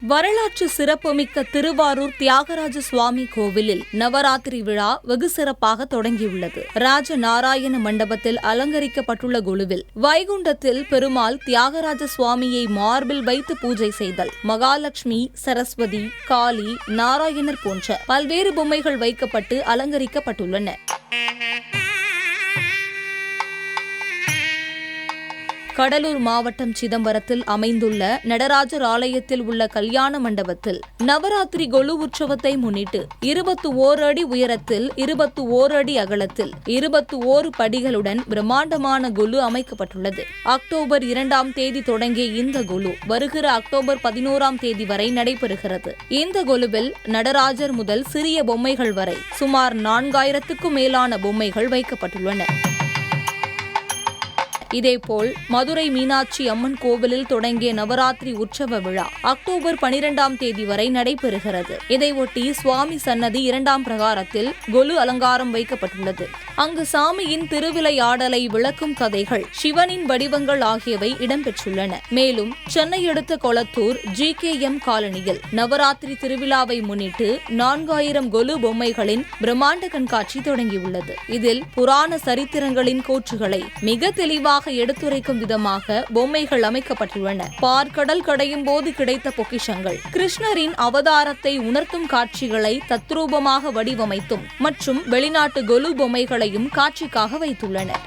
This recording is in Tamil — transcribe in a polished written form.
வரலாற்று சிறப்புமிக்க திருவாரூர் தியாகராஜ சுவாமி கோவிலில் நவராத்திரி விழா வெகு சிறப்பாக தொடங்கியுள்ளது. ராஜ நாராயண மண்டபத்தில் அலங்கரிக்கப்பட்டுள்ள கொலுவில் வைகுண்டத்தில் பெருமாள் தியாகராஜ சுவாமியை மார்பில் வைத்து பூஜை செய்தல், மகாலட்சுமி, சரஸ்வதி, காளி, நாராயணர் போன்ற பல்வேறு பொம்மைகள் வைக்கப்பட்டு அலங்கரிக்கப்பட்டுள்ளன. கடலூர் மாவட்டம் சிதம்பரத்தில் அமைந்துள்ள நடராஜர் ஆலயத்தில் உள்ள கல்யாண மண்டபத்தில் நவராத்திரி கொலு உற்சவத்தை முன்னிட்டு 21 அடி உயரத்தில் 21 அடி அகலத்தில் 21 படிகளுடன் பிரம்மாண்டமான கொலு அமைக்கப்பட்டுள்ளது. அக்டோபர் 2ஆம் தேதி தொடங்கிய இந்த கொலு வருகிற அக்டோபர் 11ஆம் தேதி வரை நடைபெறுகிறது. இந்த கொலுவில் நடராஜர் முதல் சிறிய பொம்மைகள் வரை சுமார் 4000க்கும் மேலான பொம்மைகள் வைக்கப்பட்டுள்ளன. இதேபோல் மதுரை மீனாட்சி அம்மன் கோவிலில் தொடங்கிய நவராத்திரி உற்சவ விழா அக்டோபர் 12ஆம் தேதி வரை நடைபெறுகிறது. இதையொட்டி சுவாமி சன்னதி 2ஆம் பிரகாரத்தில் கொலு அலங்காரம் வைக்கப்பட்டுள்ளது. அங்கு சாமியின் திருவிளையாடலை விளக்கும் கதைகள், சிவனின் வடிவங்கள் ஆகியவை இடம்பெற்றுள்ளன. மேலும் சென்னை அடுத்த கொளத்தூர் GKM காலனியில் நவராத்திரி திருவிழாவை முன்னிட்டு 4000 கொலு பொம்மைகளின் பிரம்மாண்ட கண்காட்சி தொடங்கியுள்ளது. இதில் புராண சரித்திரங்களின் கூற்றுகளை மிக தெளிவாக எடுத்துரைக்கும் விதமாக பொம்மைகள் அமைக்கப்பட்டுள்ளன. பார்க்கடல் கடையும் போது கிடைத்த பொக்கிஷங்கள், கிருஷ்ணரின் அவதாரத்தை உணர்த்தும் காட்சிகளை தத்ரூபமாக வடிவமைத்தும் மற்றும் வெளிநாட்டு கொலு பொம்மைகளையும் காட்சிக்காக வைத்துள்ளனர்.